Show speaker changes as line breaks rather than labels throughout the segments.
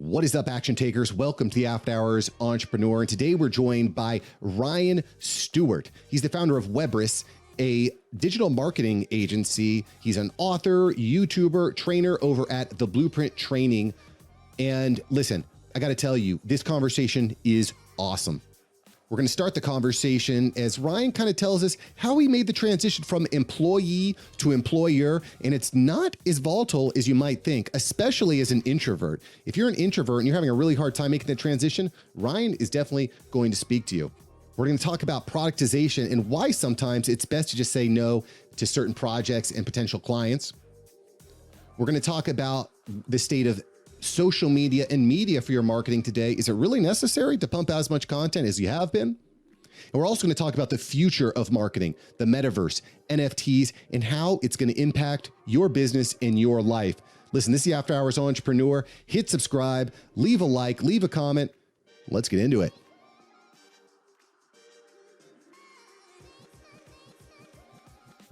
What is up, action takers? Welcome to the After Hours Entrepreneur. And today we're joined by Ryan Stewart. He's the founder of Webris, a digital marketing agency. He's an author, YouTuber, trainer over at The Blueprint Training. And listen, I got to tell you, this conversation is awesome. We're going to start the conversation as Ryan kind of tells us how he made the transition from employee to employer. And it's not as volatile as you might think, especially as an introvert. If you're an introvert and you're having a really hard time making the transition, Ryan is definitely going to speak to you. We're going to talk about productization and why sometimes it's best to just say no to certain projects and potential clients. We're going to talk about the state of social media and media for your marketing today. Is it really necessary to pump out as much content as you have been? And we're also going to talk about the future of marketing, the metaverse, NFTs, and how it's going to impact your business and your life. Listen, this is the After Hours Entrepreneur. Hit subscribe, leave a like, leave a comment. Let's get into it.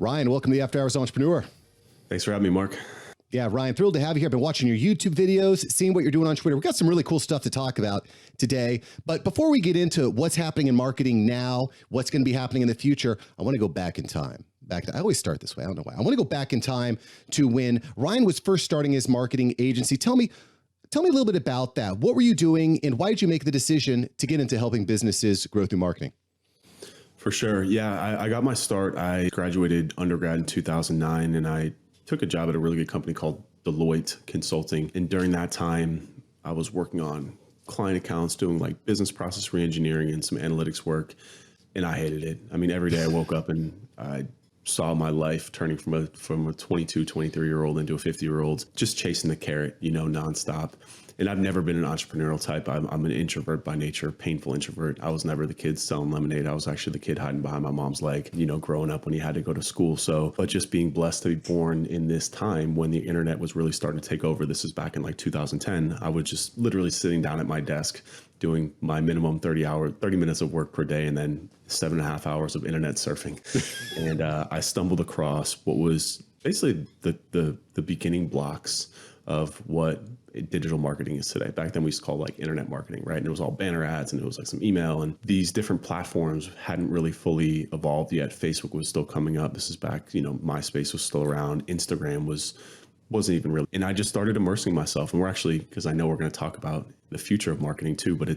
Ryan, welcome to the After Hours Entrepreneur.
Thanks for having me, Mark.
Yeah, Ryan, thrilled to have you here. I've been watching your YouTube videos, seeing what you're doing on Twitter. We've got some really cool stuff to talk about today. But before we get into what's happening in marketing now, what's going to be happening in the future, I want to go back in time. I always start this way. I don't know why. I want to go back in time to when Ryan was first starting his marketing agency. Tell me a little bit about that. What were you doing and why did you make the decision to get into helping businesses grow through marketing?
For sure. Yeah, I got my start. I graduated undergrad in 2009 and I took a job at a really good company called Deloitte Consulting. And during that time, I was working on client accounts, doing like business process reengineering and some analytics work. And I hated it. I mean, every day I woke up and I saw my life turning from a 22, 23-year-old into a 50-year-old, just chasing the carrot, nonstop. And I've never been an entrepreneurial type. I'm an introvert by nature, painful introvert. I was never the kid selling lemonade. I was actually the kid hiding behind my mom's leg, growing up when you had to go to school. But just being blessed to be born in this time when the internet was really starting to take over. This is back in like 2010. I was just literally sitting down at my desk doing my minimum 30 minutes of work per day and then 7.5 hours of internet surfing. And I stumbled across what was basically the beginning blocks of what digital marketing is today. Back then we used to call it like internet marketing, right? And it was all banner ads and it was like some email, and these different platforms hadn't really fully evolved yet. Facebook was still coming up. This is back, MySpace was still around. Instagram wasn't even really. And I just started immersing myself. And we're actually, because I know we're going to talk about the future of marketing too, but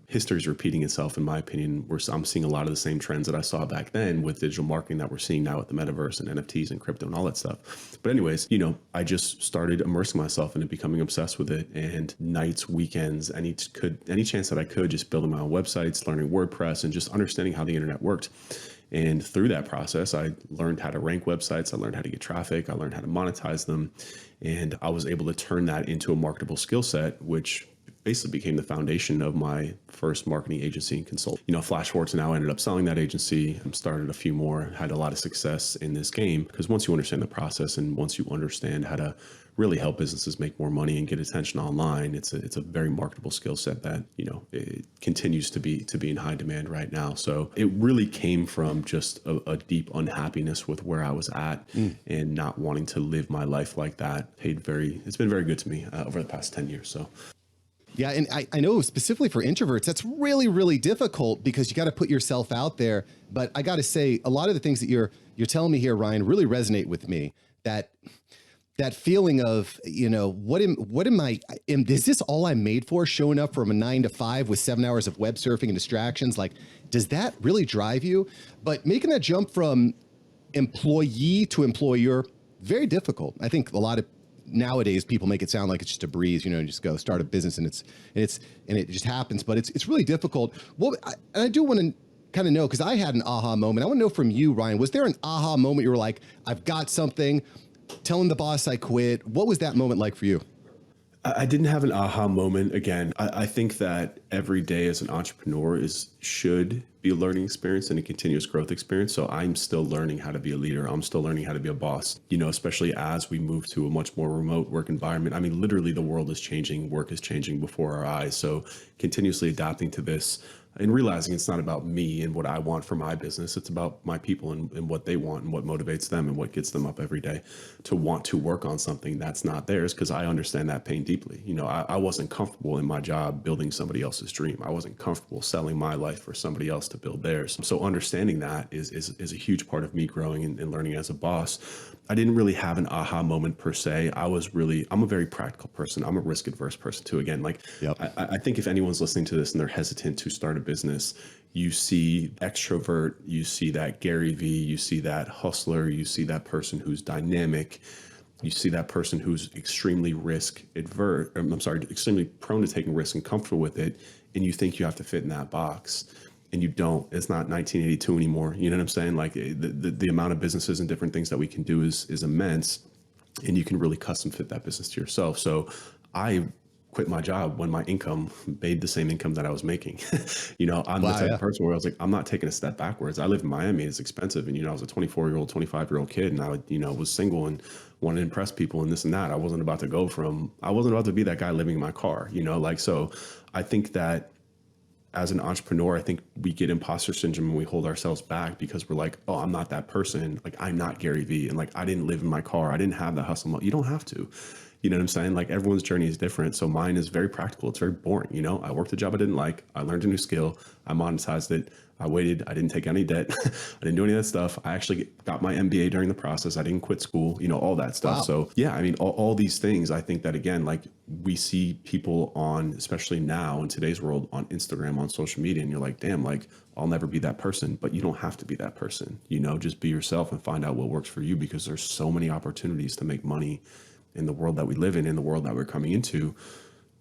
history is repeating itself, in my opinion. I'm seeing a lot of the same trends that I saw back then with digital marketing that we're seeing now with the metaverse and NFTs and crypto and all that stuff. But anyways, I just started immersing myself into becoming obsessed with it. And nights, weekends, any chance that I could, just building my own websites, learning WordPress, and just understanding how the internet worked. And through that process, I learned how to rank websites. I learned how to get traffic. I learned how to monetize them. And I was able to turn that into a marketable skill set, which basically became the foundation of my first marketing agency and consult. Flash forward to now, I ended up selling that agency and started a few more, had a lot of success in this game, because once you understand the process and once you understand how to really help businesses make more money and get attention online, it's a very marketable skill set that, it continues to be in high demand right now. So it really came from just a deep unhappiness with where I was at and not wanting to live my life like that. It's been very good to me over the past 10 years. So.
Yeah, and I know specifically for introverts, that's really, really difficult because you got to put yourself out there. But I got to say, a lot of the things that you're telling me here, Ryan, really resonate with me. That feeling of, is this all I'm made for? Showing up from a 9 to 5 with 7 hours of web surfing and distractions, like, does that really drive you? But making that jump from employee to employer, very difficult. I think a lot of nowadays people make it sound like it's just a breeze, just go start a business and it just happens, but it's really difficult. Well, I do want to kind of know, because I had an aha moment. I want to know from you, Ryan, was there an aha moment you were like, I've got something, telling the boss I quit? What was that moment like for you?
I didn't have an aha moment. Again, I think that every day as an entrepreneur should be a learning experience and a continuous growth experience. So I'm still learning how to be a leader. I'm still learning how to be a boss, especially as we move to a much more remote work environment. I mean, literally the world is changing, work is changing before our eyes. So continuously adapting to this. and realizing it's not about me and what I want for my business. It's about my people and what they want and what motivates them and what gets them up every day to want to work on something that's not theirs, because I understand that pain deeply. I wasn't comfortable in my job building somebody else's dream. I wasn't comfortable selling my life for somebody else to build theirs. So understanding that is a huge part of me growing and learning as a boss. I didn't really have an aha moment per se. I'm a very practical person. I'm a risk adverse person too. Again,
Yep.
I think if anyone's listening to this and they're hesitant to start a business, you see extrovert, you see that Gary V, you see that hustler, you see that person who's dynamic, you see that person who's extremely extremely prone to taking risks and comfortable with it. And you think you have to fit in that box. And you don't. It's not 1982 anymore. You know what I'm saying? Like the amount of businesses and different things that we can do is immense, and you can really custom fit that business to yourself. So I quit my job when my income made the same income that I was making. I'm the type of person where I was like, I'm not taking a step backwards. I live in Miami. It's expensive. And, I was a 24-year-old, 25-year-old kid, and I was single and wanted to impress people and this and that. I wasn't about to be that guy living in my car, so I think that as an entrepreneur, I think we get imposter syndrome and we hold ourselves back because we're like, oh, I'm not that person. Like, I'm not Gary V. And I didn't live in my car. I didn't have that hustle. You don't have to. You know what I'm saying? Like, everyone's journey is different. So mine is very practical. It's very boring. I worked a job I didn't like. I learned a new skill. I monetized it. I waited. I didn't take any debt. I didn't do any of that stuff. I actually got my MBA during the process. I didn't quit school, all that stuff. Wow. So yeah, all these things, I think that again, we see people on, especially now in today's world, on Instagram, on social media, and you're like, damn, I'll never be that person, but you don't have to be that person, just be yourself and find out what works for you, because there's so many opportunities to make money in the world that we live in the world that we're coming into.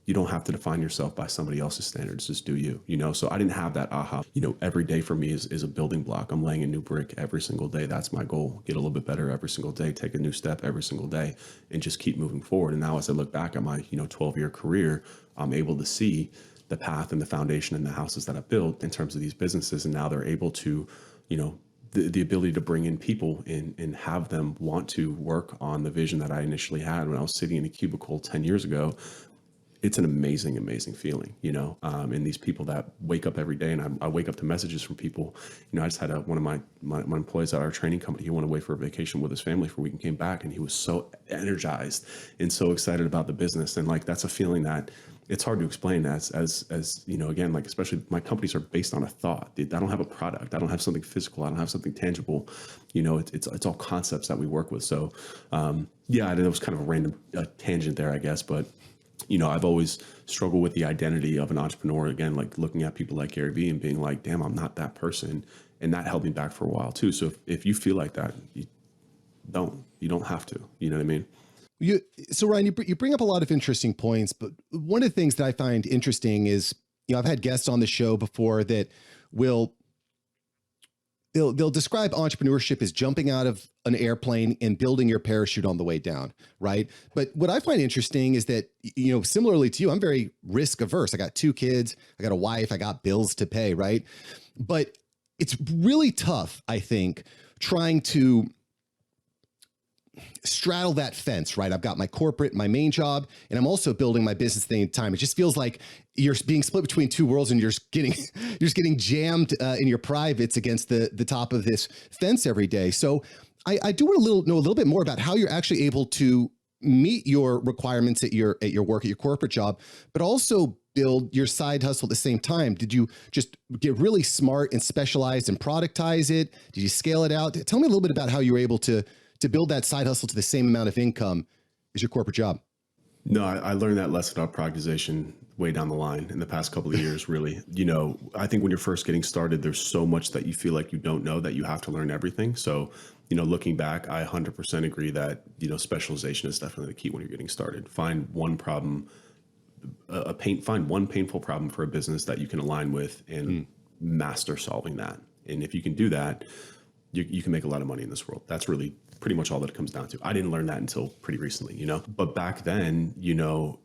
You don't have to define yourself by somebody else's standards. Just do you, So I didn't have that aha. Every day for me is a building block. I'm laying a new brick every single day. That's my goal. Get a little bit better every single day, take a new step every single day, and just keep moving forward. And now as I look back at my, 12-year career, I'm able to see the path and the foundation and the houses that I've built in terms of these businesses. And now they're able to, the ability to bring in people and have them want to work on the vision that I initially had when I was sitting in a cubicle 10 years ago. It's an amazing, amazing feeling, and these people that wake up every day, and I wake up to messages from people. I just had one of my employees at our training company. He went away for a vacation with his family for a week and came back, and he was so energized and so excited about the business. And that's a feeling that it's hard to explain as again, especially my companies are based on a thought. I don't have a product. I don't have something physical. I don't have something tangible. It's all concepts that we work with. So yeah, it was kind of a random tangent there, I guess, but I've always struggled with the identity of an entrepreneur. Again, looking at people like Gary Vee and being like, damn, I'm not that person. And that held me back for a while too. So if you feel like that, you don't have to, you know what I mean?
So Ryan, you bring up a lot of interesting points, but one of the things that I find interesting is, I've had guests on the show before that they'll describe entrepreneurship as jumping out of an airplane and building your parachute on the way down, right? But what I find interesting is that, similarly to you, I'm very risk averse. I got 2 kids, I got a wife, I got bills to pay, right? But it's really tough, I think, trying to straddle that fence, right? I've got my corporate, my main job, and I'm also building my business thing at the time. It just feels like you're being split between 2 worlds, and you're just getting jammed in your privates against the top of this fence every day. So I do want to know a little bit more about how you're actually able to meet your requirements at your work, at your corporate job, but also build your side hustle at the same time. Did you just get really smart and specialize and productize it? Did you scale it out? Tell me a little bit about how you were able to build that side hustle to the same amount of income as your corporate job.
No, I learned that lesson about productization way down the line in the past couple of years, really. I think when you're first getting started, there's so much that you feel like you don't know that you have to learn everything. So, looking back, I 100% agree that, specialization is definitely the key when you're getting started. Find one problem, find one painful problem for a business that you can align with and master solving that. And if you can do that, you can make a lot of money in this world. That's really pretty much all that it comes down to. I didn't learn that until pretty recently, but back then,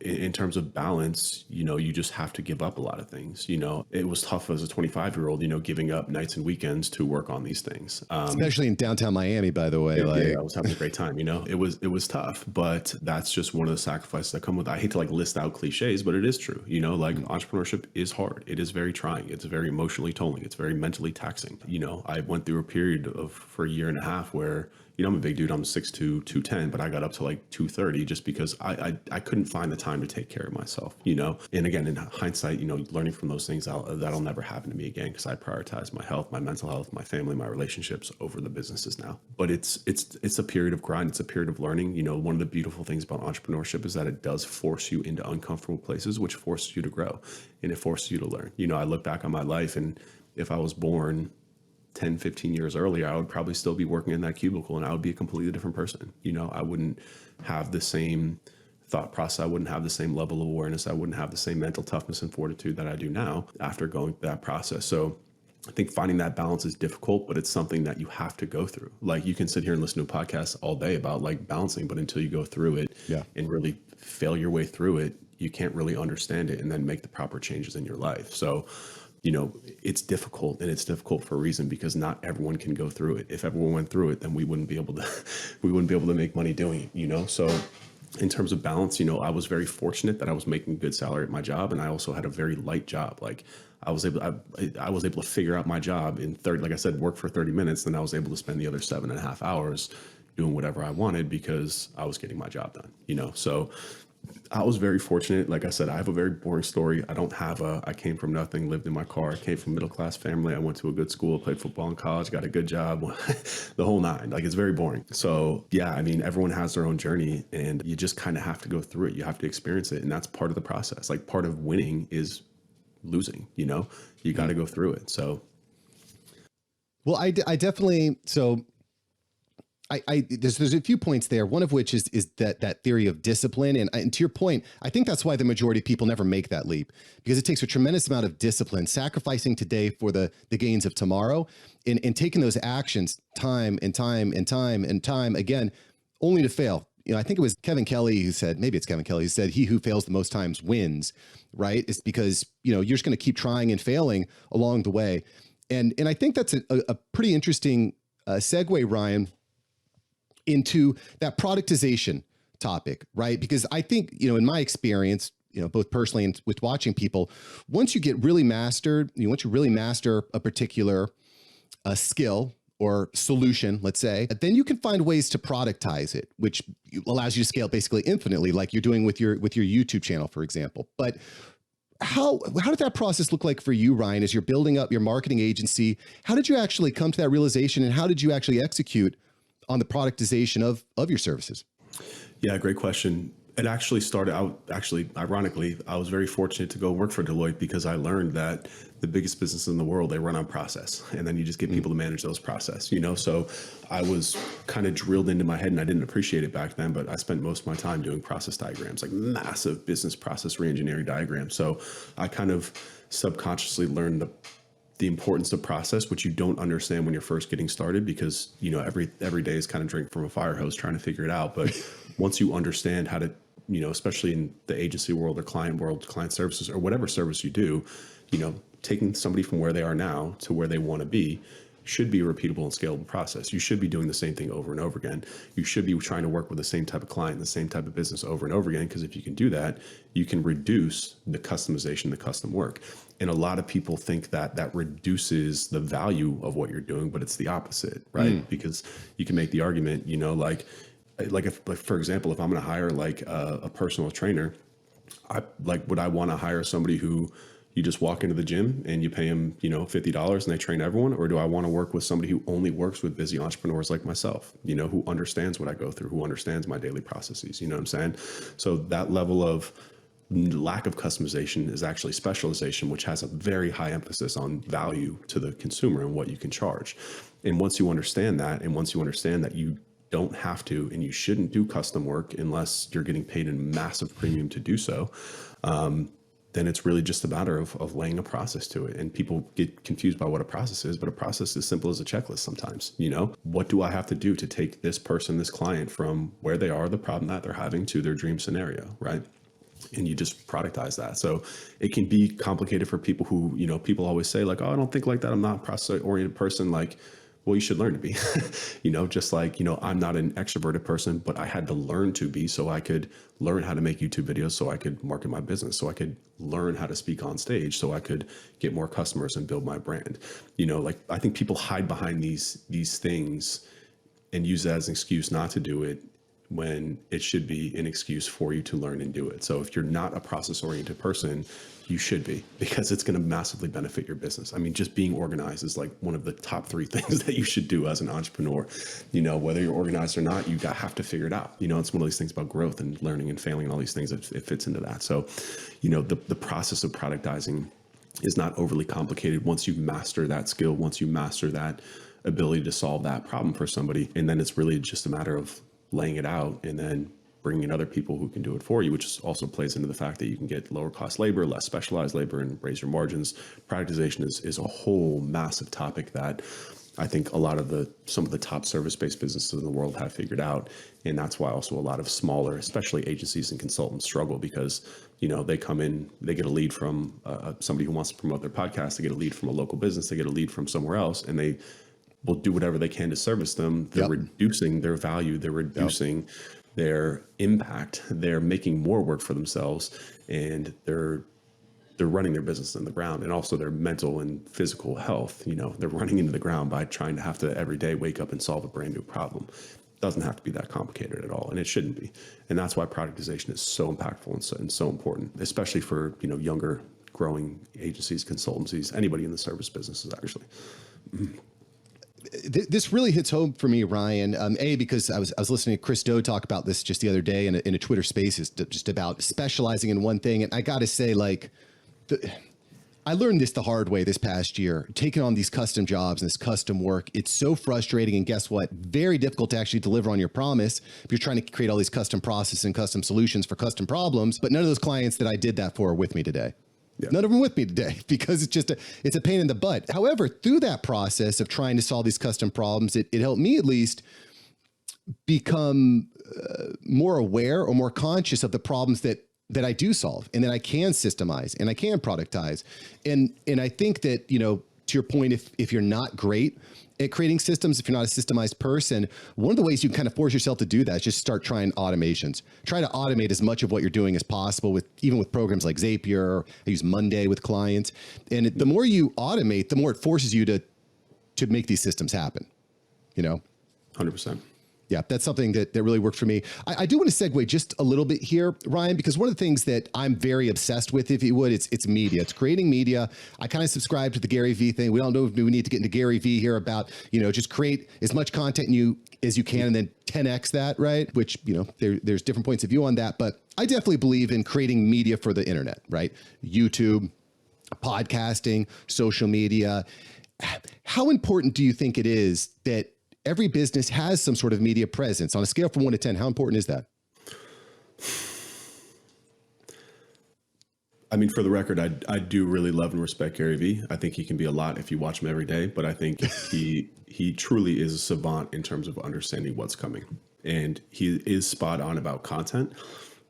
in terms of balance, you just have to give up a lot of things. It was tough as a 25-year-old, giving up nights and weekends to work on these things.
Especially in downtown Miami, by the way.
Yeah, I was having a great time. It was tough, but that's just one of the sacrifices that come with it. I hate to list out cliches, but it is true. Entrepreneurship is hard. It is very trying. It's very emotionally tolling. It's very mentally taxing. I went through a period for a year and a half where, I'm a big dude. I'm 6'2", 210, but I got up to 230 just because I couldn't find the time to take care of myself, And again, in hindsight, learning from those things, that'll never happen to me again because I prioritize my health, my mental health, my family, my relationships over the businesses now. But it's a period of grind. It's a period of learning. One of the beautiful things about entrepreneurship is that it does force you into uncomfortable places, which forces you to grow and it forces you to learn. I look back on my life, and if I was born 10, 15 years earlier, I would probably still be working in that cubicle and I would be a completely different person. I wouldn't have the same thought process. I wouldn't have the same level of awareness. I wouldn't have the same mental toughness and fortitude that I do now after going through that process. So I think finding that balance is difficult, but it's something that you have to go through. You can sit here and listen to a podcast all day about balancing, but until you go through it and really fail your way through it, you can't really understand it and then make the proper changes in your life. So it's difficult, and it's difficult for a reason because not everyone can go through it. If everyone went through it, then we wouldn't be able to make money doing it, So in terms of balance, I was very fortunate that I was making a good salary at my job. And I also had a very light job. I was able to figure out my job in 30, like I said, work for 30 minutes. Then I was able to spend the other 7.5 hours doing whatever I wanted because I was getting my job done, So I was very fortunate. Like I said, I have a very boring story. I came from nothing, lived in my car. I came from a middle-class family. I went to a good school, played football in college, got a good job, the whole nine. It's very boring. So yeah, everyone has their own journey and you just kind of have to go through it. You have to experience it. And that's part of the process. Part of winning is losing, you got to go through it. So.
Well, I definitely, so there's a few points there. One of which is that theory of discipline. And to your point, I think that's why the majority of people never make that leap, because it takes a tremendous amount of discipline, sacrificing today for the gains of tomorrow, and taking those actions time and time again, only to fail. I think it was Kevin Kelly who said, maybe it's Kevin Kelly who said, he who fails the most times wins, right? It's because, you're just going to keep trying and failing along the way. And I think that's a pretty interesting segue, Ryan, into that productization topic, right? Because I think, in my experience, both personally and with watching people, once you really master a particular skill or solution, let's say, then you can find ways to productize it, which allows you to scale basically infinitely, like you're doing with your YouTube channel, for example. But how did that process look like for you, Ryan, as you're building up your marketing agency? How did you actually come to that realization, and how did you actually execute on the productization of your services?
Yeah, great question. It actually started out, ironically, I was very fortunate to go work for Deloitte because I learned that the biggest businesses in the world, they run on process. And then you just get people to manage those process, So I was kind of drilled into my head, and I didn't appreciate it back then, but I spent most of my time doing process diagrams, massive business process reengineering diagrams. So I kind of subconsciously learned the importance of process, which you don't understand when you're first getting started because, every day is kind of drink from a fire hose trying to figure it out. But once you understand how to, especially in the agency world or client services or whatever service you do, taking somebody from where they are now to where they want to be should be a repeatable and scalable process. You should be doing the same thing over and over again. You should be trying to work with the same type of client, the same type of business over and over again, because if you can do that, you can reduce the customization, the custom work. And a lot of people think that reduces the value of what you're doing, but it's the opposite, right? Because you can make the argument, if, for example, if I'm going to hire a personal trainer, would I want to hire somebody who you just walk into the gym and you pay them, $50 and they train everyone? Or do I want to work with somebody who only works with busy entrepreneurs like myself, who understands what I go through, who understands my daily processes, you know what I'm saying? So that level of lack of customization is actually specialization, which has a very high emphasis on value to the consumer and what you can charge. And once you understand that, and once you understand that you don't have to and you shouldn't do custom work unless you're getting paid a massive premium to do so, then it's really just a matter of laying a process to it. And people get confused by what a process is, but a process is simple as a checklist sometimes. What do I have to do to take this person, this client, from where they are, the problem that they're having, to their dream scenario, right? And you just productize that. So it can be complicated for people who, people always say like, oh, I don't think like that, I'm not a process oriented person. Like, well, you should learn to be, just like, I'm not an extroverted person, but I had to learn to be, so I could learn how to make YouTube videos, so I could market my business, so I could learn how to speak on stage, so I could get more customers and build my brand. Like, I think people hide behind these things and use that as an excuse not to do it, when it should be an excuse for you to learn and do it. So if you're not a process oriented person, you should be, because it's going to massively benefit your business. I mean, just being organized is like one of the top 3 things that you should do as an entrepreneur. Whether you're organized or not, you have to figure it out. It's one of these things about growth and learning and failing and all these things. It fits into that. So, the process of productizing is not overly complicated once you master that skill, once you master that ability to solve that problem for somebody. And then it's really just a matter of laying it out and then bringing in other people who can do it for you, which also plays into the fact that you can get lower cost labor, less specialized labor, and raise your margins. Productization is a whole massive topic that I think some of the top service-based businesses in the world have figured out. And that's why also a lot of smaller, especially agencies and consultants, struggle, because, they come in, they get a lead from somebody who wants to promote their podcast, they get a lead from a local business, they get a lead from somewhere else, and they will do whatever they can to service them. They're reducing their value. They're reducing their impact. They're making more work for themselves, and they're running their business in the ground, and also their mental and physical health. They're running into the ground by trying to have to every day wake up and solve a brand new problem. It doesn't have to be that complicated at all, and it shouldn't be. And that's why productization is so impactful and so important, especially for, younger growing agencies, consultancies, anybody in the service businesses, actually.
This really hits home for me, Ryan. Because I was listening to Chris Do talk about this just the other day in a Twitter Spaces, just about specializing in one thing. And I got to say, I learned this the hard way this past year, taking on these custom jobs and this custom work. It's so frustrating. And guess what? Very difficult to actually deliver on your promise if you're trying to create all these custom processes and custom solutions for custom problems. But none of those clients that I did that for are with me today. Yeah. None of them with me today, because it's a pain in the butt. However, through that process of trying to solve these custom problems, it helped me at least become more aware or more conscious of the problems that I do solve, and that I can systemize and I can productize. And I think that, to your point, if you're not great at creating systems, if you're not a systemized person, one of the ways you can kind of force yourself to do that is just start trying automations. Try to automate as much of what you're doing as possible, even with programs like Zapier. I use Monday with clients. And the more you automate, the more it forces you to make these systems happen,
100%.
Yeah, that's something that really worked for me. I do want to segue just a little bit here, Ryan, because one of the things that I'm very obsessed with, if you would, it's media. It's creating media. I kind of subscribe to the Gary Vee thing. We don't know if we need to get into Gary Vee here about, just create as much content as you can and then 10x that, right? Which, there's different points of view on that. But I definitely believe in creating media for the internet, right? YouTube, podcasting, social media. How important do you think it is that every business has some sort of media presence? On a scale from 1 to 10, how important is that?
I mean, for the record, I do really love and respect Gary Vee. I think he can be a lot if you watch him every day, but I think he truly is a savant in terms of understanding what's coming. And he is spot on about content.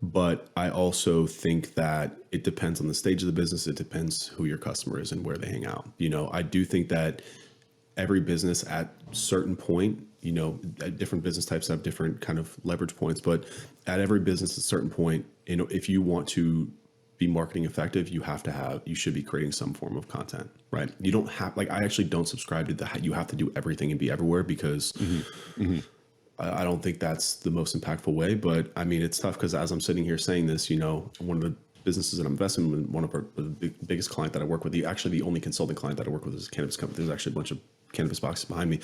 But I also think that it depends on the stage of the business. It depends who your customer is and where they hang out. I do think that every business at a certain point, different business types have different kind of leverage points, but at every business at a certain point, if you want to be marketing effective, you should be creating some form of content, right? You don't have, I actually don't subscribe to you have to do everything and be everywhere, because I don't think that's the most impactful way. But I mean, it's tough, because as I'm sitting here saying this, one of the businesses that I'm investing in, one of the biggest client that I work with, actually the only consulting client that I work with is a cannabis company. There's actually a bunch of cannabis boxes behind me.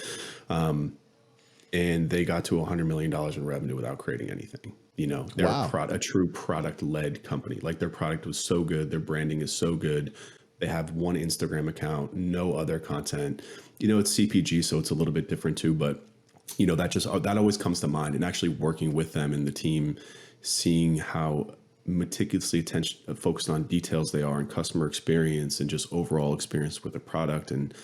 And they got to $100 million in revenue without creating anything. They're a true product-led company. Their product was so good. Their branding is so good. They have one Instagram account, no other content. It's CPG, so it's a little bit different too. But, that always comes to mind. And actually working with them and the team, seeing how meticulously focused on details they are and customer experience and just overall experience with the product. And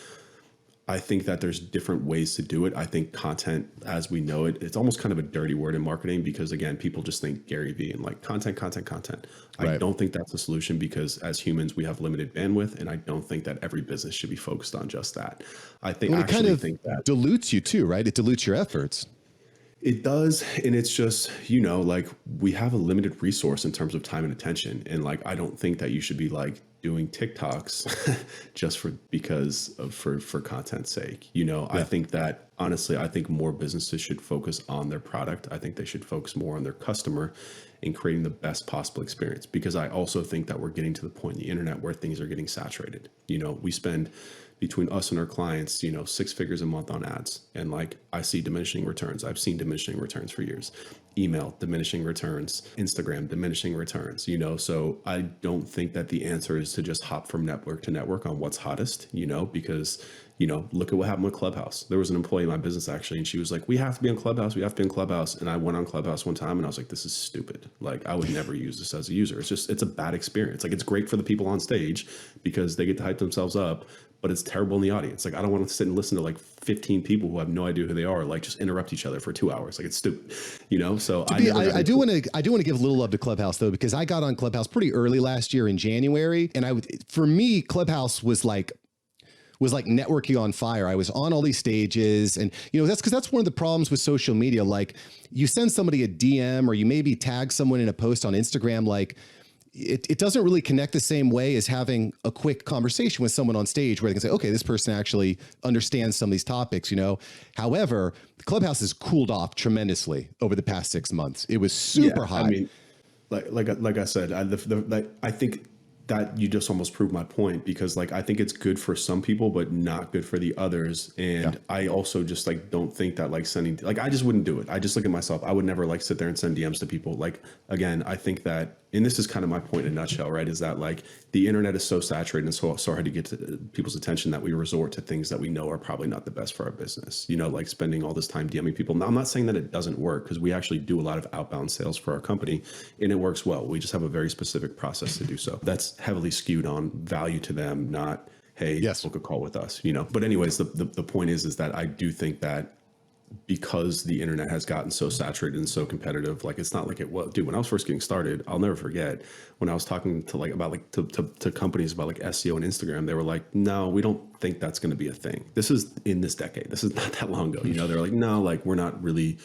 I think that there's different ways to do it. I think content, as we know it, it's almost kind of a dirty word in marketing because, again, people just think Gary Vee and like content. Right. I don't think that's a solution because as humans, we have limited bandwidth. And I don't think that every business should be focused on just that. I think
it kind of dilutes you too, right? It dilutes your efforts.
It does. And it's just, like we have a limited resource in terms of time and attention. And like, I don't think that you should be like doing TikToks just for content's sake. Yeah. I think that honestly, I think more businesses should focus on their product. I think they should focus more on their customer and creating the best possible experience, because I also think that we're getting to the point in the internet where things are getting saturated. We spend between us and our clients, 6 figures a month on ads. And like, I see diminishing returns. I've seen diminishing returns for years. Email, diminishing returns. Instagram, diminishing returns, so I don't think that the answer is to just hop from network to network on what's hottest, because, look at what happened with Clubhouse. There was an employee in my business actually, and she was like, we have to be on Clubhouse. We have to be on Clubhouse. And I went on Clubhouse one time and I was like, this is stupid. Like, I would never use this as a user. It's a bad experience. Like, it's great for the people on stage because they get to hype themselves up, but it's terrible in the audience. Like, I don't want to sit and listen to like 15 people who have no idea who they are, like just interrupt each other for 2 hours. Like, it's stupid, So
I do want to give a little love to Clubhouse though, because I got on Clubhouse pretty early last year in January. And for me, Clubhouse was like networking on fire. I was on all these stages, and that's one of the problems with social media. Like, you send somebody a DM or you maybe tag someone in a post on Instagram, like, it doesn't really connect the same way as having a quick conversation with someone on stage where they can say, okay, this person actually understands some of these topics, However, Clubhouse has cooled off tremendously over the past 6 months. It was super hot. I mean,
like I said, I think that you just almost proved my point, because like, I think it's good for some people, but not good for the others. And I also just like, don't think that like sending, like, I just wouldn't do it. I just look at myself. I would never like sit there and send DMs to people. Like, again, I think that, and this is kind of my point in a nutshell, right? Is that like the internet is so saturated and so hard to get to people's attention that we resort to things that we know are probably not the best for our business, like spending all this time DMing people. Now, I'm not saying that it doesn't work, because we actually do a lot of outbound sales for our company and it works well. We just have a very specific process to do so. That's heavily skewed on value to them, not, hey, book a call with us, But anyways, the point is that I do think that because the internet has gotten so saturated and so competitive, like, it's not like it was, dude, when I was first getting started, I'll never forget when I was talking to like, about like to companies about like SEO and Instagram, they were like, no, we don't think that's going to be a thing. This is in this decade. This is not that long ago. They're like, no, like, we don't really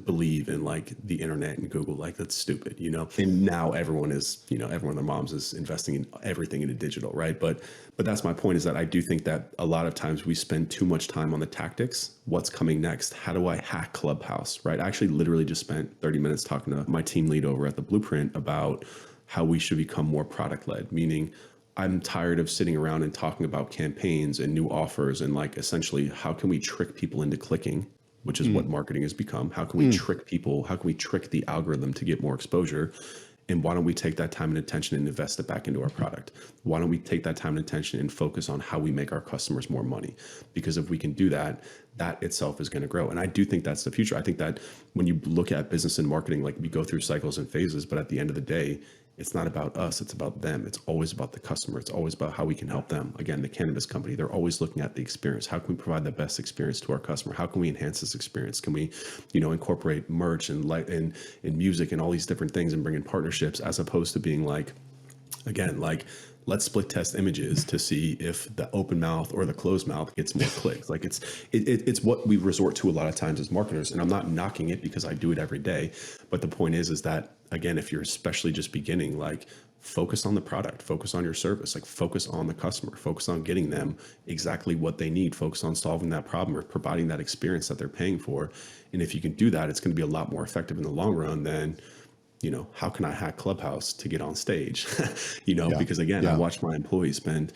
believe in like the internet and Google, like, that's stupid, and now everyone is, everyone, their moms is investing in everything into digital. Right. But that's my point, is that I do think that a lot of times we spend too much time on the tactics. What's coming next? How do I hack Clubhouse? Right. I actually literally just spent 30 minutes talking to my team lead over at the Blueprint about how we should become more product led, meaning I'm tired of sitting around and talking about campaigns and new offers and like, essentially, how can we trick people into clicking, which is what marketing has become. How can we trick people? How can we trick the algorithm to get more exposure? And why don't we take that time and attention and invest it back into our product? Why don't we take that time and attention and focus on how we make our customers more money? Because if we can do that, that itself is going to grow. And I do think that's the future. I think that when you look at business and marketing, like, we go through cycles and phases, but at the end of the day, it's not about us, it's about them. It's always about the customer. It's always about how we can help them. Again, the cannabis company, they're always looking at the experience. How can we provide the best experience to our customer? How can we enhance this experience? Can we, incorporate merch and light and music and all these different things and bring in partnerships, as opposed to being like, again, like, let's split test images to see if the open mouth or the closed mouth gets more clicks. Like, it's what we resort to a lot of times as marketers. And I'm not knocking it, because I do it every day. But the point is that, again, if you're especially just beginning, like, focus on the product, focus on your service, like, focus on the customer, focus on getting them exactly what they need, focus on solving that problem or providing that experience that they're paying for. And if you can do that, it's going to be a lot more effective in the long run than, how can I hack Clubhouse to get on stage? Because again, I watched my employees spend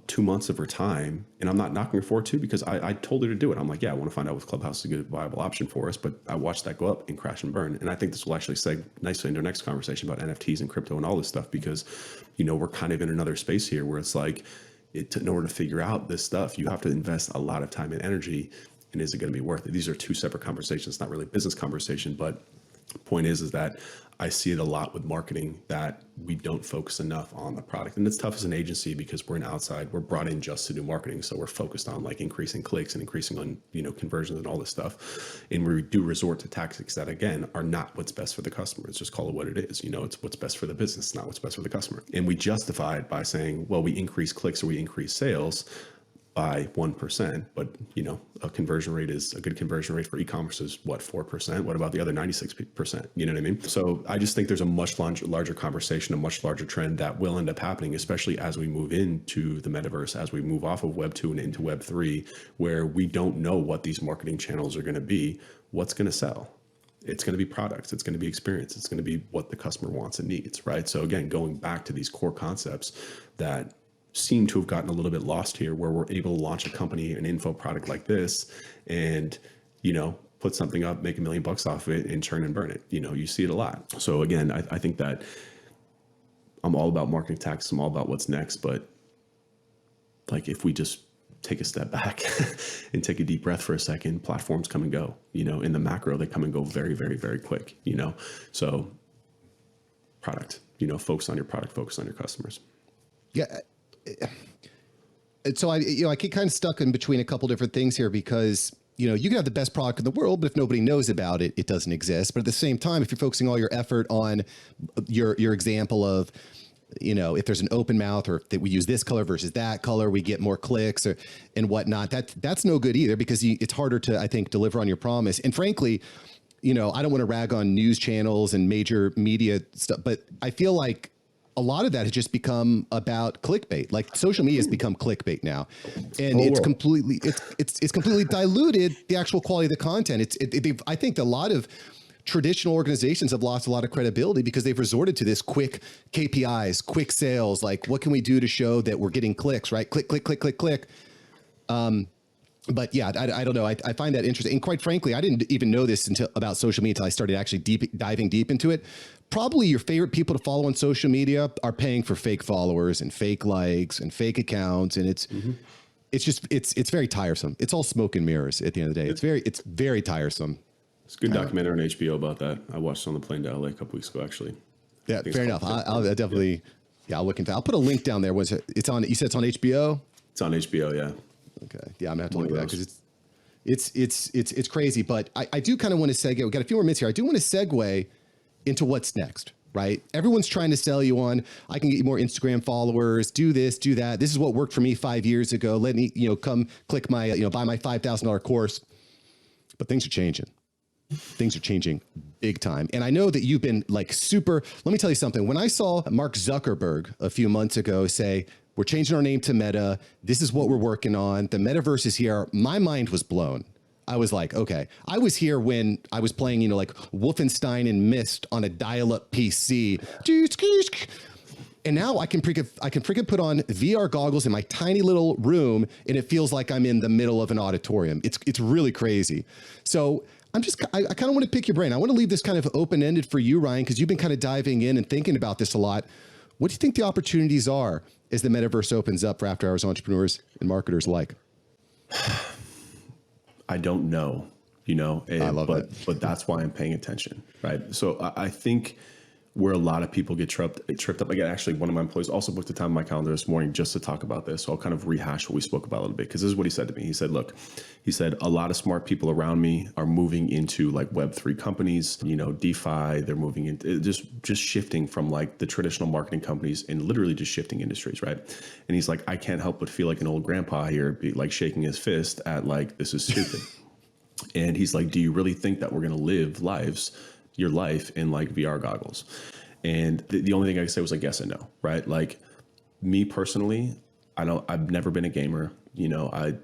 2 months of her time, and I'm not knocking her for it too, because I told her to do it. I'm like, yeah, I want to find out if Clubhouse is a good, viable option for us. But I watched that go up and crash and burn. And I think this will actually segue nicely into our next conversation about NFTs and crypto and all this stuff, because, we're kind of in another space here where it's like, in order to figure out this stuff, you have to invest a lot of time and energy. And is it going to be worth it? These are two separate conversations, not really a business conversation, but point is that I see it a lot with marketing that we don't focus enough on the product. And it's tough as an agency because we're we're brought in just to do marketing. So we're focused on like increasing clicks and increasing on, conversions and all this stuff. And we do resort to tactics that, again, are not what's best for the customer. It's just call it what it is. It's what's best for the business, not what's best for the customer. And we justify it by saying, well, we increase clicks or we increase sales by 1%, but a good conversion rate for e-commerce is what, 4%? What about the other 96%? You know what I mean? So I just think there's a much larger conversation, a much larger trend that will end up happening, especially as we move into the metaverse, as we move off of Web 2 and into Web 3, where we don't know what these marketing channels are going to be, what's going to sell. It's going to be products. It's going to be experience. It's going to be what the customer wants and needs, right? So again, going back to these core concepts that seem to have gotten a little bit lost here, where we're able to launch a company, an info product like this, and, put something up, make $1 million off of it and churn and burn it. You see it a lot. So again, I think that I'm all about marketing tactics. I'm all about what's next. But like, if we just take a step back and take a deep breath for a second, platforms come and go, in the macro, they come and go very, very, very quick, so product, focus on your product, focus on your customers.
Yeah. So I get kind of stuck in between a couple different things here because, you can have the best product in the world, but if nobody knows about it, it doesn't exist. But at the same time, if you're focusing all your effort on your example of, if there's an open mouth or that we use this color versus that color, we get more clicks and whatnot, that's no good either because it's harder to, I think, deliver on your promise. And frankly, I don't want to rag on news channels and major media stuff, but I feel like a lot of that has just become about clickbait. Like social media has become clickbait now, and it's completely diluted the actual quality of the content. I think a lot of traditional organizations have lost a lot of credibility because they've resorted to this quick KPIs, quick sales. Like, what can we do to show that we're getting clicks? Right? Click, click, click, click, click. But yeah, I don't know. I find that interesting. And quite frankly, I didn't even know this about social media until I started actually diving deep into it. Probably your favorite people to follow on social media are paying for fake followers and fake likes and fake accounts. And it's very tiresome. It's all smoke and mirrors at the end of the day. It's very tiresome.
It's a good documentary on HBO about that. I watched it on the plane to LA a couple weeks ago, actually.
Yeah, fair enough. I'll definitely, I'll look into. I'll put a link down there. It's on? You said it's on HBO.
It's on HBO. Yeah.
Okay. Yeah, I'm gonna have to look at that because it's crazy. But I do kind of want to segue. We've got a few more minutes here. I do want to segue into what's next, right? Everyone's trying to sell you on, I can get you more Instagram followers, do this, do that. This is what worked for me 5 years ago. Let me, come click my, buy my $5,000 course. But things are changing. Things are changing big time. And I know that you've been like let me tell you something. When I saw Mark Zuckerberg a few months ago say, we're changing our name to Meta, this is what we're working on, the metaverse is here, my mind was blown. I was like, okay, I was here when I was playing, like Wolfenstein and Myst on a dial-up PC. And now I can freaking put on VR goggles in my tiny little room and it feels like I'm in the middle of an auditorium. It's really crazy. So I kind of want to pick your brain. I want to leave this kind of open-ended for you, Ryan, because you've been kind of diving in and thinking about this a lot. What do you think the opportunities are as the metaverse opens up for after-hours entrepreneurs and marketers alike? I
don't know,
I love it.
But that's why I'm paying attention, right? So I think where a lot of people get tripped up. Again, actually, one of my employees also booked a time on my calendar this morning just to talk about this. So I'll kind of rehash what we spoke about a little bit, because this is what he said to me. He said, look, a lot of smart people around me are moving into like Web3 companies, DeFi, they're moving into just shifting from like the traditional marketing companies and literally just shifting industries, right? And he's like, I can't help but feel like an old grandpa here, like shaking his fist at like, this is stupid. And he's like, do you really think that we're going to live your life in like VR goggles? And the only thing I could say was like, yes and no, right? Like me personally, I've never been a gamer, it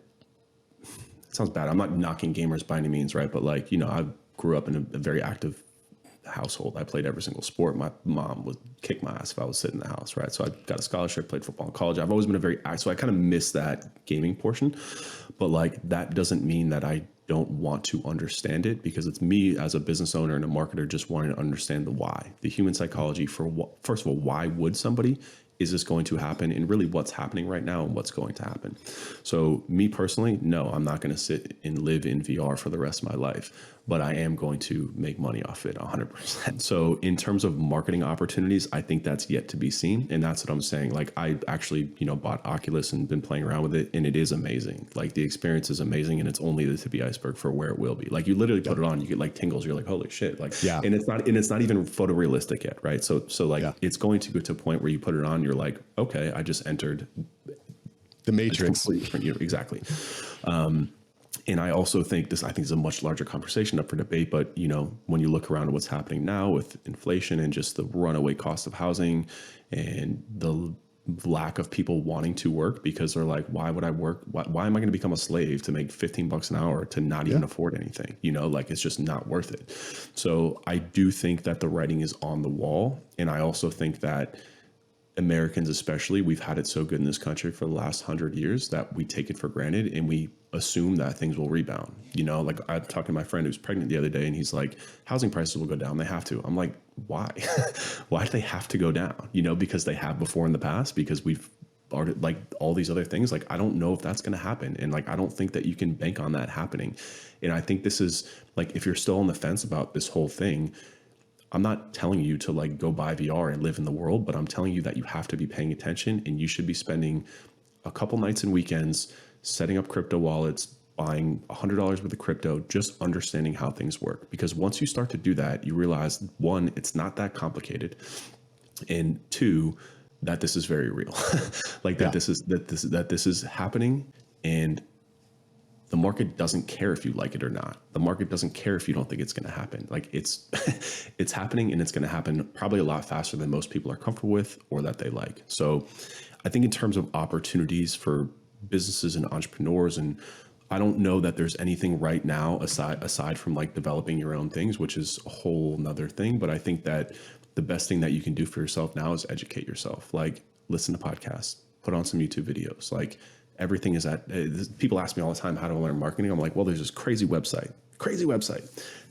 sounds bad. I'm not knocking gamers by any means, right? But like, I grew up in a very active household. I played every single sport. My mom would kick my ass if I was sitting in the house, right? So I got a scholarship, played football in college. I've always been so I kind of miss that gaming portion, but like, that doesn't mean that I don't want to understand it, because it's me as a business owner and a marketer just wanting to understand the why, the human psychology for what, first of all, why would somebody, is this going to happen, and really what's happening right now and what's going to happen. So me personally, no, I'm not going to sit and live in VR for the rest of my life. but I am going to make money off it 100%. So in terms of marketing opportunities, I think that's yet to be seen. And that's what I'm saying. Like I actually, bought Oculus and been playing around with it, and it is amazing. Like the experience is amazing, and it's only the tip of the iceberg for where it will be. Like you literally put it on, you get like tingles. You're like, holy shit. Like, and it's not even photorealistic yet. Right. So like it's going to go to a point where you put it on, you're like, okay, I just entered
the Matrix.
Exactly. And I also think this is a much larger conversation up for debate. But, when you look around at what's happening now with inflation and just the runaway cost of housing and the lack of people wanting to work because they're like, why would I work? Why am I going to become a slave to make $15 an hour to not even afford anything? Like it's just not worth it. So I do think that the writing is on the wall. And I also think that Americans, especially, we've had it so good in this country for the last 100 years that we take it for granted and we assume that things will rebound. Like I talked to my friend who's pregnant the other day and he's like, housing prices will go down. They have to. I'm like, why? Why do they have to go down? Because they have before in the past, because we've already like all these other things. Like, I don't know if that's going to happen. And like, I don't think that you can bank on that happening. And I think this is like, if you're still on the fence about this whole thing, I'm not telling you to like go buy VR and live in the world, but I'm telling you that you have to be paying attention and you should be spending a couple nights and weekends setting up crypto wallets, buying $100 worth of crypto, just understanding how things work. Because once you start to do that, you realize, one, it's not that complicated. And two, that this is very real. Like that this is happening, and the market doesn't care if you like it or not. The market doesn't care if you don't think it's going to happen. Like it's it's happening, and it's going to happen probably a lot faster than most people are comfortable with or that they like. So I think in terms of opportunities for businesses and entrepreneurs, and I don't know that there's anything right now aside from like developing your own things, which is a whole nother thing. But I think that the best thing that you can do for yourself now is educate yourself. Like listen to podcasts, put on some YouTube videos. Like everything is people ask me all the time, how do I learn marketing? I'm like, well, there's this crazy website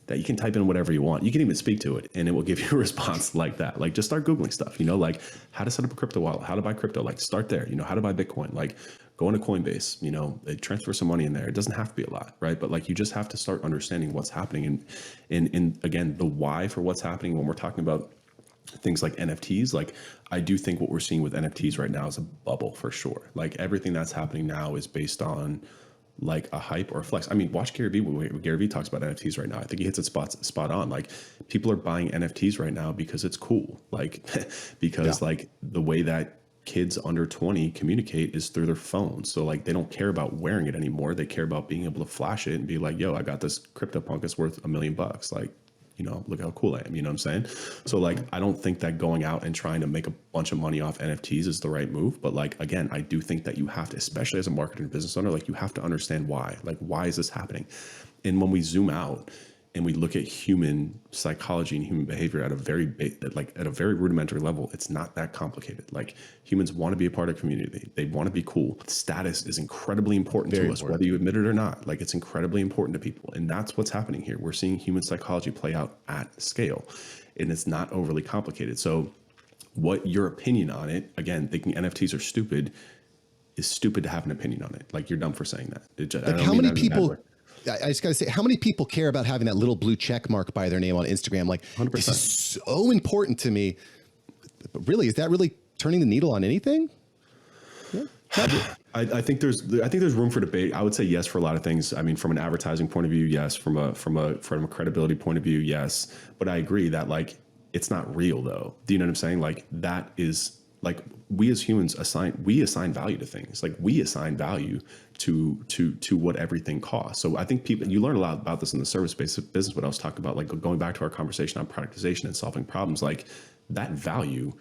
that you can type in whatever you want. You can even speak to it and it will give you a response like that. Like just start Googling stuff, like how to set up a crypto wallet, how to buy crypto, like start there, how to buy Bitcoin, like go into Coinbase, they transfer some money in there. It doesn't have to be a lot, right? But like, you just have to start understanding what's happening. And again, the why for what's happening when we're talking about things like NFTs, like I do think what we're seeing with NFTs right now is a bubble for sure. Like everything that's happening now is based on like a hype or a flex. I mean, watch Gary Vee. When Gary Vee talks about NFTs right now, I think he hits it spot on. Like people are buying NFTs right now because it's cool. Like because like the way that kids under 20 communicate is through their phones. So like they don't care about wearing it anymore. They care about being able to flash it and be like, yo, I got this CryptoPunk, it's worth $1 million. Like, look how cool I am. You know what I'm saying? So like, I don't think that going out and trying to make a bunch of money off NFTs is the right move. But like, again, I do think that you have to, especially as a marketer and business owner, like you have to understand why, like, why is this happening? And when we zoom out and we look at human psychology and human behavior at a very rudimentary level, it's not that complicated. Like humans want to be a part of community. They want to be cool. Status is incredibly important to us, whether you admit it or not. Like it's incredibly important to people. And that's what's happening here. We're seeing human psychology play out at scale, and it's not overly complicated. So what your opinion on it, again, thinking NFTs are stupid, is stupid to have an opinion on it. Like you're dumb for saying that.
Like how many people... I just got to say, how many people care about having that little blue check mark by their name on Instagram? Like 100%. This is so important to me. But really, is that really turning the needle on anything? Yeah,
I think there's room for debate. I would say yes for a lot of things. I mean, from an advertising point of view, yes. From a credibility point of view, yes. But I agree that like it's not real though. Do you know what I'm saying? Like that is like we as humans assign value to things. Like we assign value to what everything costs. So I think you learn a lot about this in the service-based business, what I was talking about, like going back to our conversation on productization and solving problems, like that value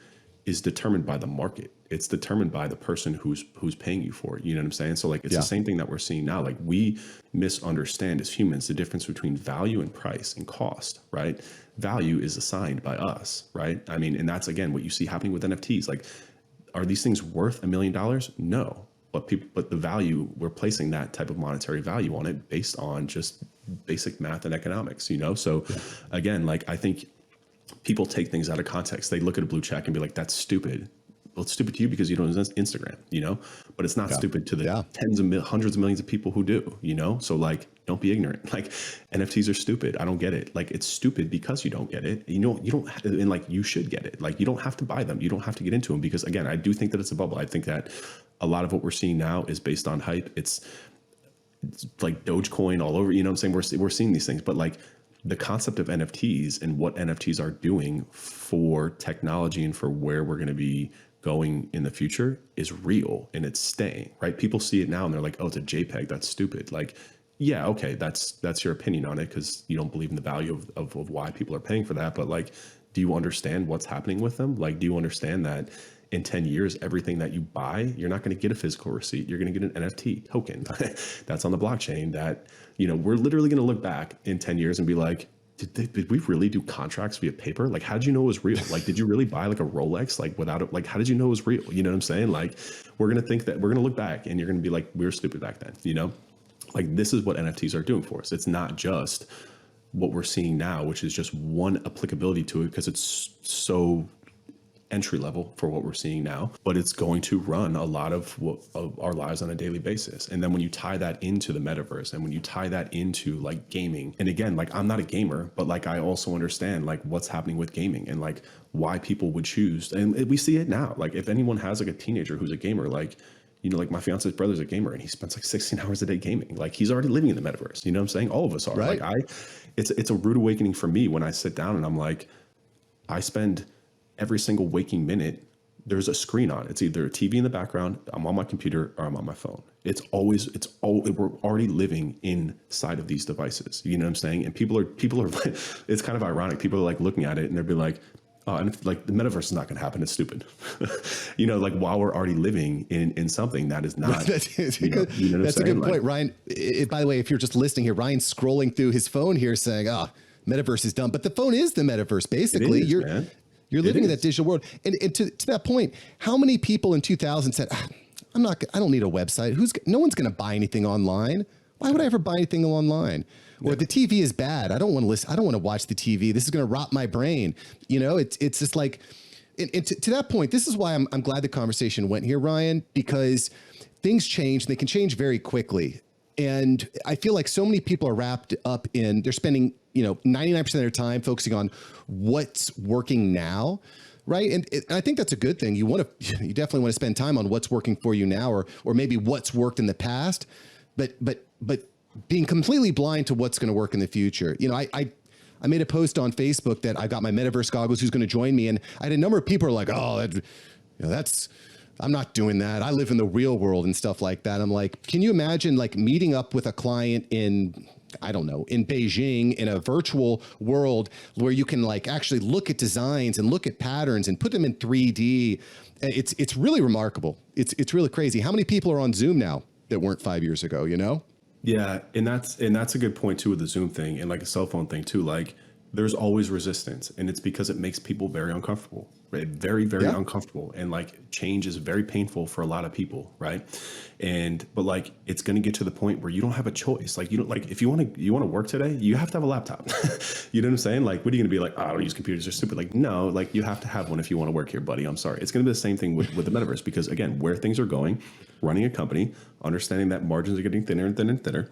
is determined by the market. It's determined by the person who's paying you for it. You know what I'm saying? So like, it's the same thing that we're seeing now. Like we misunderstand as humans, the difference between value and price and cost, right? Value is assigned by us, right? I mean, and that's again, what you see happening with NFTs. Like, are these things worth $1 million? No. But the value, we're placing that type of monetary value on it based on just basic math and economics, So again, like I think people take things out of context. They look at a blue check and be like, that's stupid. Well, it's stupid to you because you don't use Instagram, but it's not stupid to the hundreds of millions of people who do, So like, don't be ignorant. Like NFTs are stupid. I don't get it. Like it's stupid because you don't get it. You don't, and like you should get it. Like you don't have to buy them. You don't have to get into them because again, I do think that it's a bubble. I think that a lot of what we're seeing now is based on hype. It's like Dogecoin all over, what I'm saying? We're seeing these things, but like the concept of NFTs and what NFTs are doing for technology and for where we're going to be going in the future is real and it's staying, right? People see it now and they're like, oh, it's a JPEG. That's stupid. Like, yeah, okay. That's your opinion on it because you don't believe in the value of why people are paying for that. But like, do you understand what's happening with them? Like, do you understand that in 10 years, everything that you buy, you're not going to get a physical receipt. You're going to get an NFT token that's on the blockchain that, we're literally going to look back in 10 years and be like, did we really do contracts via paper? Like, how did you know it was real? Like, did you really buy like a Rolex? Like without it, like, how did you know it was real? You know what I'm saying? Like, we're going to think that we're going to look back and you're going to be like, we were stupid back then, Like this is what NFTs are doing for us. It's not just what we're seeing now, which is just one applicability to it because it's so entry level for what we're seeing now, but it's going to run a lot of our lives on a daily basis. And then when you tie that into the metaverse and when you tie that into like gaming, and again, like I'm not a gamer, but like I also understand like what's happening with gaming and like why people would choose. And we see it now. Like if anyone has like a teenager who's a gamer, like, like my fiance's brother's a gamer and he spends like 16 hours a day gaming. Like he's already living in the metaverse. You know what I'm saying? All of us are.
Right.
Like it's a rude awakening for me when I sit down and I'm like, I spend every single waking minute, there's a screen on. It's either a TV in the background, I'm on my computer, or I'm on my phone. We're already living inside of these devices. You know what I'm saying? And people are, it's kind of ironic. People are like looking at it and they'll be like, oh, and like the metaverse is not going to happen. It's stupid. Like while we're already living in something that is not.
That's a good point, Ryan. By the way, if you're just listening here, Ryan's scrolling through his phone here saying, metaverse is dumb. But the phone is the metaverse. Basically, you're living in that digital world. And to that point, how many people in 2000 said, I don't need a website. No one's going to buy anything online. Why would I ever buy anything online? Or the TV is bad. I don't want to listen. I don't want to watch the TV. This is going to rot my brain. It's just like, and to that point, this is why I'm glad the conversation went here, Ryan, because things change and they can change very quickly. And I feel like so many people are wrapped up in, they're spending, 99% of their time focusing on what's working now. Right. And I think that's a good thing. You definitely want to spend time on what's working for you now, or maybe what's worked in the past, but being completely blind to what's going to work in the future. I made a post on Facebook that I got my metaverse goggles, who's going to join me. And I had a number of people who are like, oh, I'm not doing that. I live in the real world and stuff like that. I'm like, can you imagine like meeting up with a client in Beijing in a virtual world where you can like actually look at designs and look at patterns and put them in 3D. It's really remarkable. It's really crazy. How many people are on Zoom now that weren't 5 years ago,
Yeah. And that's a good point too with the Zoom thing and like a cell phone thing too. Like there's always resistance and it's because it makes people very uncomfortable, right? Very, very uncomfortable. And like change is very painful for a lot of people. Right. But like, it's going to get to the point where you don't have a choice. Like, you don't like, if you want to work today, you have to have a laptop. You know what I'm saying? Like, what are you going to be like? Oh, I don't use computers. They're stupid. Like, no, like you have to have one if you want to work here, buddy. I'm sorry. It's going to be the same thing with the metaverse, because again, where things are going, running a company, understanding that margins are getting thinner and thinner and thinner.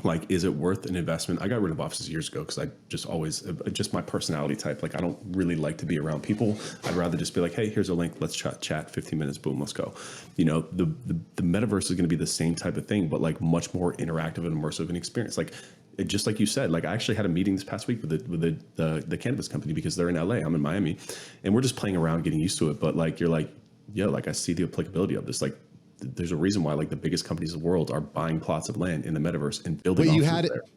Like, is it worth an investment? I got rid of offices years ago because I just my personality type. Like, I don't really like to be around people. I'd rather just be like, hey, here's a link. Let's chat 15 minutes. Boom, let's go. The metaverse is going to be the same type of thing, but like much more interactive and immersive and experience. Like, just like you said, like I actually had a meeting this past week with the cannabis company because they're in LA. I'm in Miami, and we're just playing around, getting used to it. But like, you're like, yo, like I see the applicability of this. Like, there's a reason why like the biggest companies in the world are buying plots of land in the metaverse and building.
But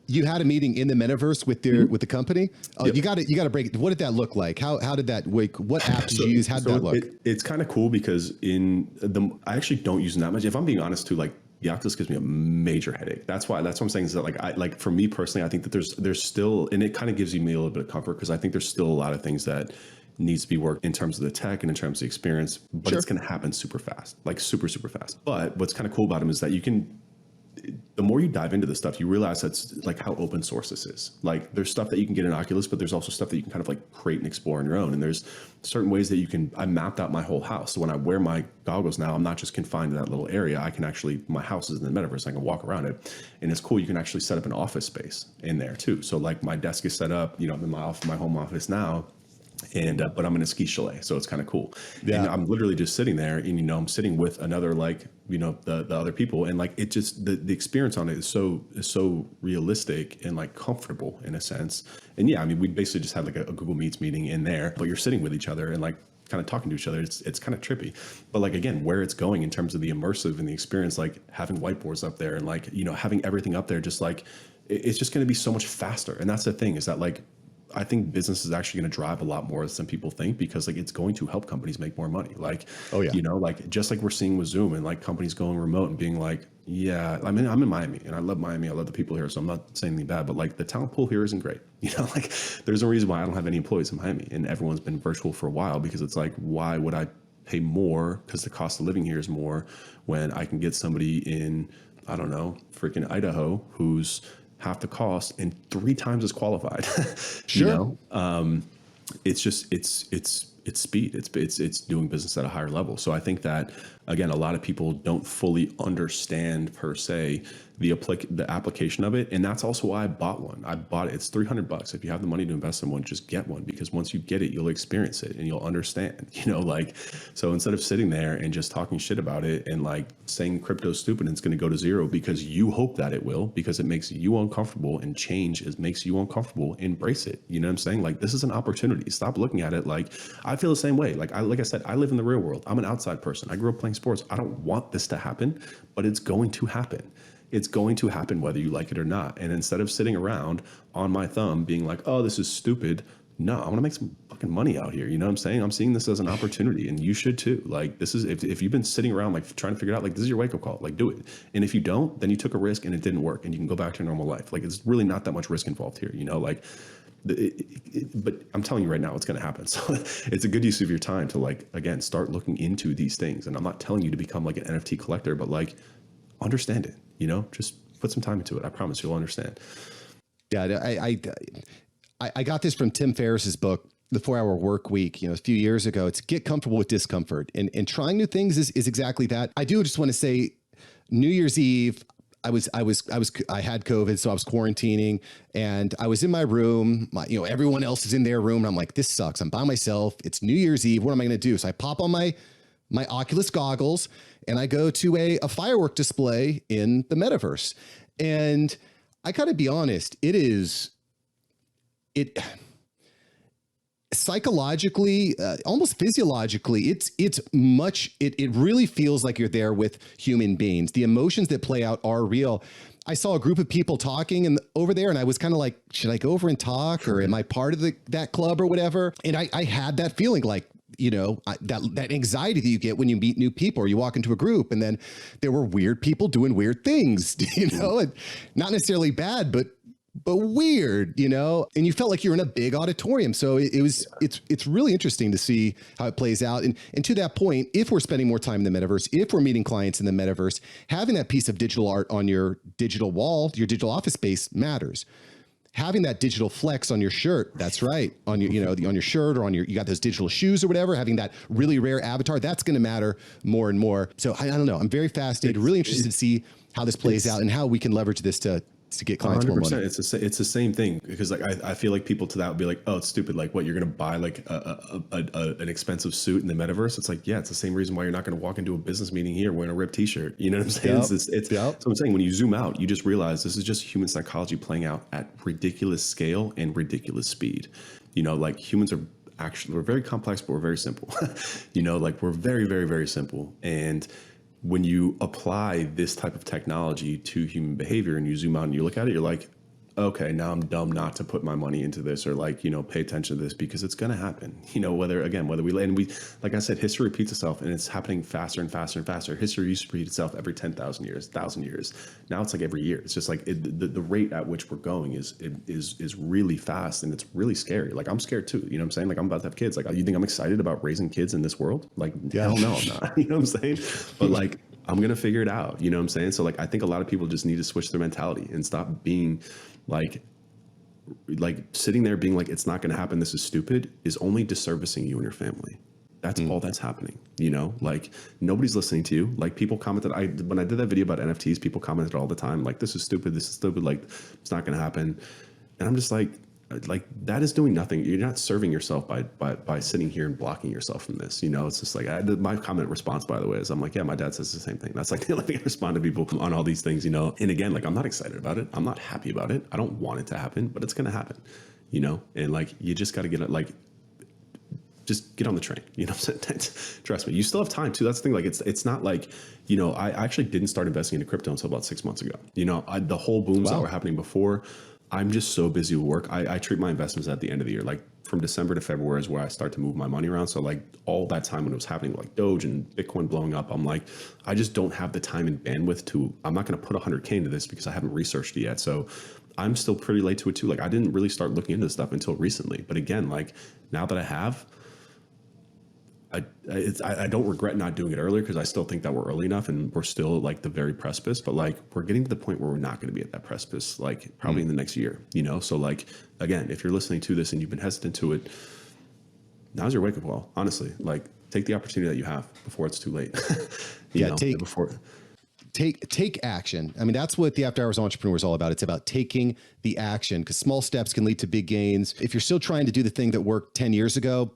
you had a meeting in the metaverse with with the company. Oh, yep. You got to break it. What did that look like? How did that work? What app did you use? How did that look?
It's kind of cool because I actually don't use them that much. If I'm being honest too, like the Oculus gives me a major headache. That's what I'm saying is that like for me personally, I think that there's still, and it kind of gives me a little bit of comfort because I think there's still a lot of things that needs to be worked in terms of the tech and in terms of the experience, but It's going to happen super fast, like super, super fast. But what's kind of cool about them is that you can the more you dive into this stuff, you realize that's like how open source this is. Like there's stuff that you can get in Oculus, but there's also stuff that you can kind of like create and explore on your own. And there's certain ways that I mapped out my whole house. So when I wear my goggles now, I'm not just confined to that little area. I can actually, my house is in the metaverse. I can walk around it, and it's cool. You can actually set up an office space in there too. So like my desk is set up, I'm in my home office now. And but I'm in a ski chalet, so it's kind of cool. Yeah. And I'm literally just sitting there, and I'm sitting with another the other people, and like it just the experience on it is so realistic and like comfortable in a sense. And yeah, I mean, we basically just had like a Google Meets meeting in there, but you're sitting with each other and like kind of talking to each other. It's kind of trippy, but like again, where it's going in terms of the immersive and the experience, like having whiteboards up there and like having everything up there, just like it's just going to be so much faster. And that's the thing, is that like I think business is actually going to drive a lot more than some people think, because like it's going to help companies make more money. Like, oh yeah, like just like we're seeing with Zoom and like companies going remote and being like, yeah, I mean, I'm in Miami and I love Miami. I love the people here. So I'm not saying anything bad, but like the talent pool here isn't great. Like there's a reason why I don't have any employees in Miami, and everyone's been virtual for a while, because it's like, why would I pay more? Because the cost of living here is more, when I can get somebody in, I don't know, freaking Idaho who's half the cost and 3 times as qualified.
Sure.
It's just, it's speed. It's doing business at a higher level. So I think that, again, a lot of people don't fully understand per se the application of it. And that's also why I bought one. I bought it. It's $300. If you have the money to invest in one, just get one, because once you get it, you'll experience it and you'll understand, so instead of sitting there and just talking shit about it and like saying crypto's stupid and it's going to go to zero because you hope that it will, because it makes you uncomfortable, and change makes you uncomfortable, embrace it. You know what I'm saying? Like, this is an opportunity. Stop looking at it like, I feel the same way. Like I said, I live in the real world. I'm an outside person. I grew up playing sports. I don't want this to happen, but it's going to happen. It's going to happen whether you like it or not. And instead of sitting around on my thumb being like, oh, this is stupid. No, I want to make some fucking money out here. You know what I'm saying? I'm seeing this as an opportunity, and you should too. Like, this is, if you've been sitting around like trying to figure it out, like, this is your wake up call, like do it. And if you don't, then you took a risk and it didn't work, and you can go back to your normal life. Like, it's really not that much risk involved here, but I'm telling you right now, it's going to happen. So it's a good use of your time to like, again, start looking into these things. And I'm not telling you to become like an NFT collector, but like, understand it, just put some time into it. I promise you'll understand.
Yeah. I got this from Tim Ferriss's book, The 4-Hour Work Week, a few years ago. It's get comfortable with discomfort, and trying new things is exactly that. I do just want to say, New Year's Eve, I had COVID, so I was quarantining, and I was in my room. Everyone else is in their room, and I'm like, this sucks. I'm by myself. It's New Year's Eve. What am I going to do? So I pop on my Oculus goggles and I go to a firework display in the metaverse. And I gotta be honest, it psychologically, almost physiologically, it really feels like you're there with human beings. The emotions that play out are real. I saw a group of people talking over there, and I was kind of like, should I go over and talk, or am I part of that club or whatever? And I had that feeling like, that anxiety that you get when you meet new people or you walk into a group, and then there were weird people doing weird things, and not necessarily bad, but weird, and you felt like you're in a big auditorium. So it's really interesting to see how it plays out. And to that point, if we're spending more time in the metaverse, if we're meeting clients in the metaverse, having that piece of digital art on your digital wall, your digital office space matters. Having that digital flex on your shirt, that's right, on your, on your shirt, or you got those digital shoes or whatever, having that really rare avatar, that's going to matter more and more. So I don't know. I'm very fascinated, really interested to see how this plays out and how we can leverage this to get clients more money.
It's the same thing, because like I feel like people to that would be like, oh, it's stupid. Like, what, you're going to buy like an expensive suit in the metaverse? It's like, yeah, it's the same reason why you're not going to walk into a business meeting here wearing a ripped t-shirt. You know what I'm saying? Yep. So I'm saying, when you zoom out, you just realize this is just human psychology playing out at ridiculous scale and ridiculous speed. Like, humans are we're very complex, but we're very simple. Like, we're very, very, very simple. And when you apply this type of technology to human behavior and you zoom out and you look at it, you're like, okay, now I'm dumb not to put my money into this, or like, pay attention to this, because it's going to happen, whether we land, like I said, history repeats itself, and it's happening faster and faster and faster. History used to repeat itself every 10,000 years, 1,000 years. Now it's like every year. It's just like the rate at which we're going is really fast, and it's really scary. Like, I'm scared too. You know what I'm saying? Like, I'm about to have kids. Like, you think I'm excited about raising kids in this world? Like, hell no, I'm not. You know what I'm saying? But like, I'm going to figure it out. You know what I'm saying? So like, I think a lot of people just need to switch their mentality and stop being like sitting there being like, it's not going to happen, this is stupid, is only disservicing you and your family. That's all that's happening. You know, like nobody's listening to you. Like people commented, when I did that video about NFTs, people commented all the time, like, this is stupid. Like, it's not going to happen. And I'm just like that is doing nothing. You're not serving yourself by sitting here and blocking yourself from this. You know, it's just like my comment response, by the way, is I'm like, yeah, my dad says the same thing. That's like the only thing I respond to people on all these things, you know. And again, like, I'm not excited about it. I'm not happy about it. I don't want it to happen, but it's going to happen, you know. And like, you just got to get it, like, just get on the train. You know what I'm saying? Trust me, you still have time too. That's the thing. Like, it's not like, you know, I actually didn't start investing into crypto until about 6 months ago. You know, the whole booms that were happening before, I'm just so busy with work. I treat my investments at the end of the year. Like from December to February is where I start to move my money around. So like all that time when it was happening, like Doge and Bitcoin blowing up, I'm like, I just don't have the time and bandwidth I'm not going to put 100K into this because I haven't researched it yet. So I'm still pretty late to it too. Like I didn't really start looking into this stuff until recently. But again, like now that I have, I don't regret not doing it earlier because I still think that we're early enough and we're still like the very precipice, but like we're getting to the point where we're not going to be at that precipice, like probably in the next year, you know? So like, again, if you're listening to this and you've been hesitant to it, now's your wake up call, honestly. Like take the opportunity that you have before it's too late.
Take action. I mean, that's what the After Hours Entrepreneur is all about. It's about taking the action because small steps can lead to big gains. If you're still trying to do the thing that worked 10 years ago,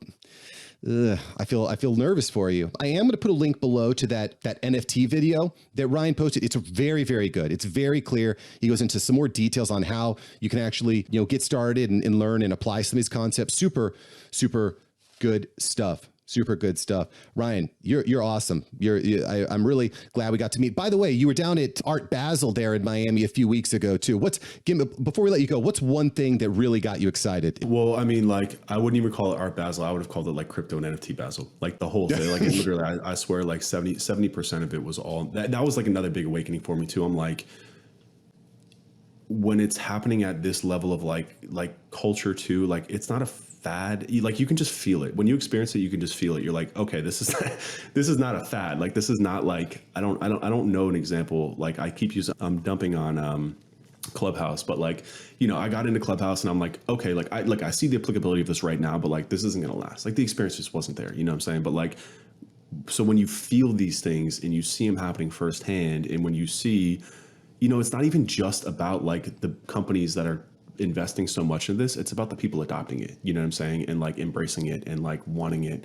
I feel nervous for you. I am going to put a link below to that NFT video that Ryan posted. It's very, very good. It's very clear. He goes into some more details on how you can actually, you know, get started and learn and apply some of these concepts. Super, super good stuff. Super good stuff. Ryan, you're awesome. I'm really glad we got to meet. By the way, you were down at Art Basel there in Miami a few weeks ago too. Before we let you go, what's one thing that really got you excited?
Well, I mean, like I wouldn't even call it Art Basel. I would have called it like crypto and NFT Basel, like the whole thing. Like literally, I swear like 70% of it was all that was like another big awakening for me too. I'm like, when it's happening at this level of like culture too, like it's not a fad. You can just feel it when you experience it. You can just feel it. You're like, okay, this is not a fad. Like this is not like I don't know an example. Like I keep I'm dumping on Clubhouse, but like, you know, I got into Clubhouse and I'm like, okay, I see the applicability of this right now, but like this isn't gonna last. Like the experience just wasn't there. You know what I'm saying? But like, so when you feel these things and you see them happening firsthand, and when you see, you know, it's not even just about like the companies that are investing so much in this, it's about the people adopting it, you know what I'm saying, and like embracing it and like wanting it.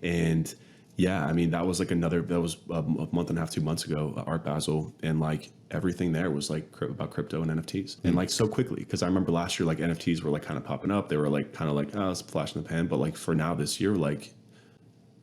And yeah, I mean, that was a month and a half, 2 months ago, Art Basel, and like everything there was like about crypto and NFTs, and like so quickly, because I remember last year like NFTs were like kind of popping up. They were like kind of like, oh, it's a flash in the pan, but like for now this year, like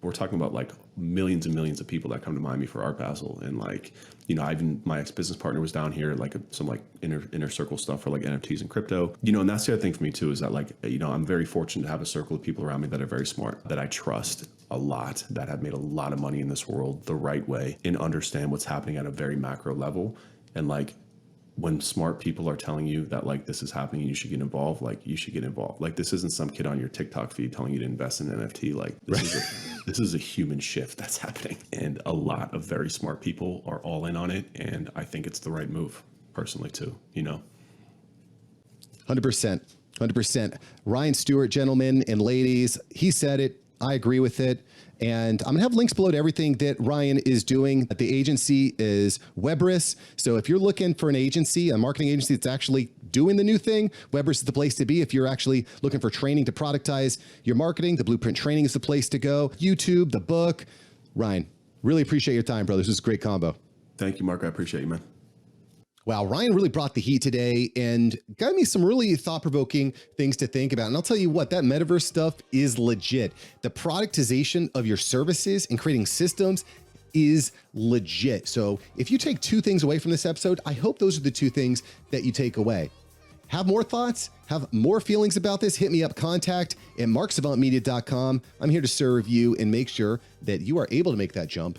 we're talking about like millions and millions of people that come to Miami for Art Basel. And like, you know, my ex-business partner was down here, like some like inner circle stuff for like NFTs and crypto, you know. And that's the other thing for me too, is that like, you know, I'm very fortunate to have a circle of people around me that are very smart, that I trust a lot, that have made a lot of money in this world the right way and understand what's happening at a very macro level. And like, when smart people are telling you that like this is happening and you should get involved, like you should get involved. Like this isn't some kid on your TikTok feed telling you to invest in NFT. Like this is a human shift that's happening, and a lot of very smart people are all in on it. And I think it's the right move personally too, you know.
100%. Ryan Stewart, gentlemen and ladies, he said it. I agree with it. And I'm gonna have links below to everything that Ryan is doing. The agency is Webris. So if you're looking for an agency, a marketing agency that's actually doing the new thing, Webris is the place to be. If you're actually looking for training to productize your marketing, the Blueprint Training is the place to go. YouTube, the book. Ryan, really appreciate your time, brother. This is a great combo.
Thank you, Mark. I appreciate you, man.
Wow, Ryan really brought the heat today and got me some really thought-provoking things to think about. And I'll tell you what, that metaverse stuff is legit. The productization of your services and creating systems is legit. So if you take two things away from this episode, I hope those are the two things that you take away. Have more thoughts, have more feelings about this, hit me up, contact@marksavantmedia.com. I'm here to serve you and make sure that you are able to make that jump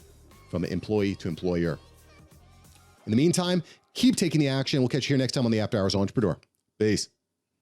from employee to employer. In the meantime, keep taking the action. We'll catch you here next time on the After Hours Entrepreneur. Peace.